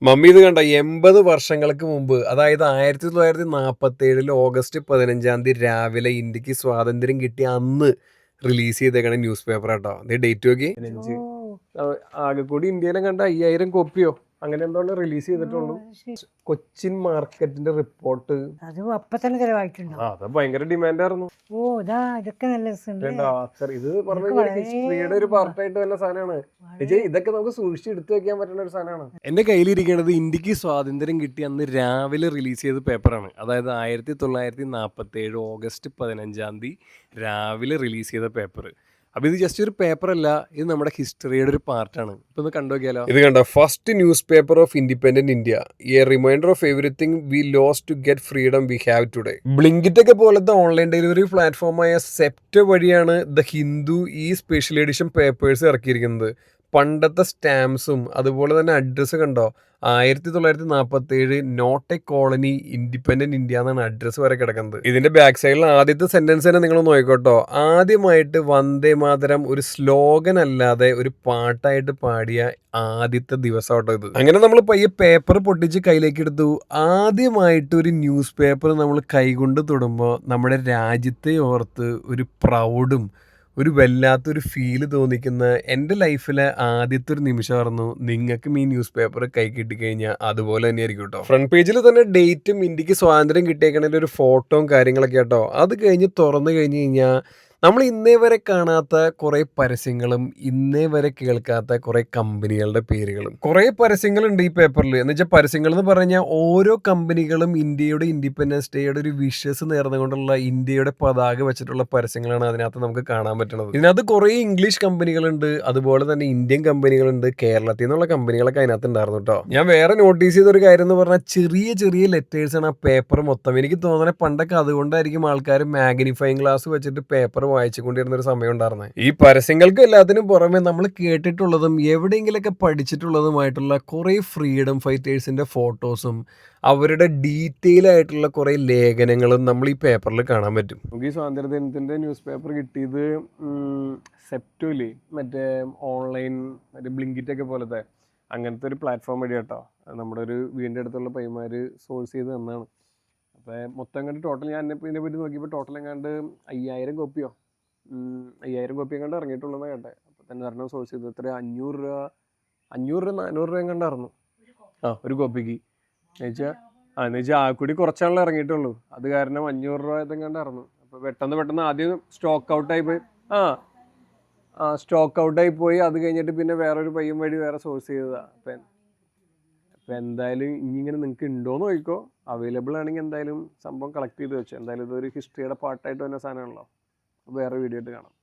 Mummy ഇത് കണ്ട 80 വർഷങ്ങൾക്ക് മുമ്പ് അതായത് 1947 ഓഗസ്റ്റ് 15 രാവിലെ ഇന്ത്യക്ക് സ്വാതന്ത്ര്യം കിട്ടിയ അന്ന് റിലീസ് ചെയ്തേക്കണ ന്യൂസ് പേപ്പർ കേട്ടോ. അതേ ഡേറ്റ് നോക്കി. ആകെ കൂടി ഇന്ത്യയിലും കണ്ട 5000 കോപ്പിയോ അങ്ങനെ എന്തോ റിലീസ് ചെയ്തിട്ടുള്ളൂ. കൊച്ചിൻ മാർക്കറ്റിന്റെ റിപ്പോർട്ട് അത് അപ്പൊ തന്നെ ചെലവായിട്ടുണ്ടോ? അത് ഭയങ്കര ഡിമാൻഡായിരുന്നു. ഓ ഇതൊക്കെ നല്ല രസമുണ്ട്. ഇത് പറഞ്ഞ ഹിസ്റ്ററിയുടെ ഒരു പാർട്ടായിട്ട് വന്ന സാധനമാണ്. ഇതൊക്കെ നമുക്ക് സൂക്ഷിച്ച് എടുത്തു വെക്കാൻ പറ്റുന്ന ഒരു സാധനമാണ്. എന്റെ കയ്യിലിരിക്കുന്നത് ഇന്ത്യക്ക് സ്വാതന്ത്ര്യം കിട്ടി അന്ന് രാവിലെ റിലീസ് ചെയ്ത പേപ്പറാണ്. അതായത് 1947 ഓഗസ്റ്റ് 15 രാവിലെ റിലീസ് ചെയ്ത പേപ്പർ. അപ്പൊ ഇത് ജസ്റ്റ് ഒരു പേപ്പർ അല്ല, ഇത് നമ്മുടെ ഹിസ്റ്ററിയുടെ ഒരു പാർട്ടാണ്. ഇപ്പൊ ഒന്ന് കണ്ടുനോക്കിയാലോ. ഇത് കണ്ടോ, first newspaper of independent India, a reminder of everything we lost to get freedom we have today. Blinkit ഒക്കെ പോലത്തെ ഓൺലൈൻ ഡെലിവറി പ്ലാറ്റ്ഫോമായ സെപ്റ്റോ വഴിയാണ് ദ ഹിന്ദു ഈ സ്പെഷ്യൽ എഡിഷൻ പേപ്പേഴ്സ് ഇറക്കിയിരിക്കുന്നത്. പണ്ടത്തെ സ്റ്റാമ്പ്സും അതുപോലെ തന്നെ അഡ്രസ്സ് കണ്ടോ, 1947 not a colony independent India എന്നാണ് അഡ്രസ്സ് വരെ കിടക്കുന്നത്. ഇതിന്റെ ബാക്ക് സൈഡിൽ ആദ്യത്തെ സെന്റൻസ് തന്നെ നിങ്ങൾ നോക്കിക്കോട്ടോ. ആദ്യമായിട്ട് വന്ദേ മാതരം ഒരു സ്ലോഗൻ അല്ലാതെ ഒരു പാട്ടായിട്ട് പാടിയ ആദ്യത്തെ ദിവസം കേട്ടോ ഇത്. അങ്ങനെ നമ്മൾ പയ്യെ പേപ്പർ പൊട്ടിച്ച് കയ്യിലേക്ക് എടുത്തു. ആദ്യമായിട്ട് ഒരു ന്യൂസ് പേപ്പർ നമ്മൾ കൈകൊണ്ട് തൊടുമ്പോൾ നമ്മുടെ രാജ്യത്തെ ഓർത്ത് ഒരു പ്രൗഡും ഒരു വല്ലാത്തൊരു ഫീല് തോന്നിക്കുന്ന എൻ്റെ ലൈഫിലെ ആദ്യത്തെ ഒരു നിമിഷമായിരുന്നു. നിങ്ങൾക്കും ഈ ന്യൂസ് പേപ്പർ കൈ കിട്ടിക്കഴിഞ്ഞാൽ അതുപോലെ തന്നെ ആയിരിക്കും കേട്ടോ. ഫ്രണ്ട് പേജിൽ തന്നെ ഡേറ്റും ഇന്ത്യക്ക് സ്വാതന്ത്ര്യം കിട്ടിയേക്കണതിൻ്റെ ഒരു ഫോട്ടോയും കാര്യങ്ങളൊക്കെ കേട്ടോ. അത് കഴിഞ്ഞ് തുറന്നു കഴിഞ്ഞ് കഴിഞ്ഞാൽ നമ്മൾ ഇന്നേ വരെ കാണാത്ത കുറേ പരസ്യങ്ങളും ഇന്നേ വരെ കേൾക്കാത്ത കുറേ കമ്പനികളുടെ പേരുകളും കുറേ പരസ്യങ്ങളുണ്ട് ഈ പേപ്പറിൽ. എന്ന് വെച്ചാൽ പരസ്യങ്ങൾ എന്ന് പറഞ്ഞാൽ ഓരോ കമ്പനികളും ഇന്ത്യയുടെ ഇൻഡിപെൻഡൻസ് ഡേയുടെ ഒരു വിഷസ് നേർന്നുകൊണ്ടുള്ള ഇന്ത്യയുടെ പതാക വെച്ചിട്ടുള്ള പരസ്യങ്ങളാണ് അതിനകത്ത് നമുക്ക് കാണാൻ പറ്റുന്നത്. ഇതിനകത്ത് കുറേ ഇംഗ്ലീഷ് കമ്പനികളുണ്ട്, അതുപോലെ തന്നെ ഇന്ത്യൻ കമ്പനികളുണ്ട്, കേരളത്തിൽ നിന്നുള്ള കമ്പനികളൊക്കെ അതിനകത്ത് ഉണ്ടായിരുന്നു കേട്ടോ. ഞാൻ വേറെ നോട്ടീസ് ചെയ്തൊരു കാര്യം എന്ന് പറഞ്ഞാൽ ചെറിയ ചെറിയ ലെറ്റേഴ്സാണ് ആ പേപ്പർ മൊത്തം. എനിക്ക് തോന്നുന്നത് പണ്ടൊക്കെ അതുകൊണ്ടായിരിക്കും ആൾക്കാർ മാഗ്നിഫൈങ് ഗ്ലാസ് വെച്ചിട്ട് പേപ്പർ വായിച്ചുകൊണ്ടിരുന്ന ഒരു സമയം ഉണ്ടായിരുന്നത്. ഈ പരസ്യങ്ങൾക്ക് എല്ലാത്തിനും പുറമെ നമ്മൾ കേട്ടിട്ടുള്ളതും എവിടെയെങ്കിലൊക്കെ പഠിച്ചിട്ടുള്ളതുമായിട്ടുള്ള കുറേ ഫ്രീഡം ഫൈറ്റേഴ്സിന്റെ ഫോട്ടോസും അവരുടെ ഡീറ്റെയിൽ ആയിട്ടുള്ള കുറേ ലേഖനങ്ങളും നമ്മൾ ഈ പേപ്പറിൽ കാണാൻ പറ്റും. നമുക്ക് ഈ സ്വാതന്ത്ര്യദിനത്തിന്റെ ന്യൂസ് പേപ്പർ കിട്ടിയത് സെപ്റ്റോലി, മറ്റേ ഓൺലൈൻ മറ്റേ ബ്ലിങ്കിറ്റ് ഒക്കെ പോലത്തെ അങ്ങനത്തെ ഒരു പ്ലാറ്റ്ഫോം വഴി കേട്ടോ. നമ്മുടെ ഒരു വീടിൻ്റെ അടുത്തുള്ള പയ്യന്മാർ സോഴ്സ് ചെയ്ത് തന്നാണ്. അപ്പോൾ മൊത്തം കണ്ട് ടോട്ടൽ ഞാൻ ഇതിനെ പറ്റി നോക്കിയപ്പോൾ ടോട്ടൽ എങ്ങാണ്ട് 5000 കോപ്പിയോ 5000 കോപ്പി എങ്ങാണ്ട് ഇറങ്ങിയിട്ടുള്ളതെന്ന് കേട്ടെ. അപ്പോൾ തന്നെ ഒരെണ്ണം സോഴ്സ് ചെയ്തു. എത്ര 500 രൂപ 400 രൂപ എങ്ങാണ്ടായിരുന്നു ഒരു കോപ്പിക്ക്. എന്ന് വെച്ചാൽ ആ കൂടി കുറച്ചാണല്ലോ ഇറങ്ങിയിട്ടുള്ളൂ. അത് കാരണം 500 രൂപ ഇതെങ്ങാണ്ടായിരുന്നു. അപ്പോൾ പെട്ടെന്ന് ആദ്യം സ്റ്റോക്ക് ഔട്ടായി പോയി. സ്റ്റോക്ക് ഔട്ടായി പോയി. അത് കഴിഞ്ഞിട്ട് പിന്നെ വേറൊരു പയ്യൻ വഴി വേറെ സോഴ്സ് ചെയ്തതാണ്. അപ്പം എന്തായാലും ഇങ്ങനെ നിങ്ങൾക്ക് ഉണ്ടോയെന്ന് നോക്കിക്കോ. അവൈലബിൾ ആണെങ്കിൽ എന്തായാലും സംഭവം കളക്ട് ചെയ്ത് വെച്ചു. എന്തായാലും ഇതൊരു ഹിസ്റ്ററിയുടെ പാർട്ടായിട്ട് വന്ന സാധനമാണല്ലോ. വേറെ വീഡിയോ ആയിട്ട് കാണാം.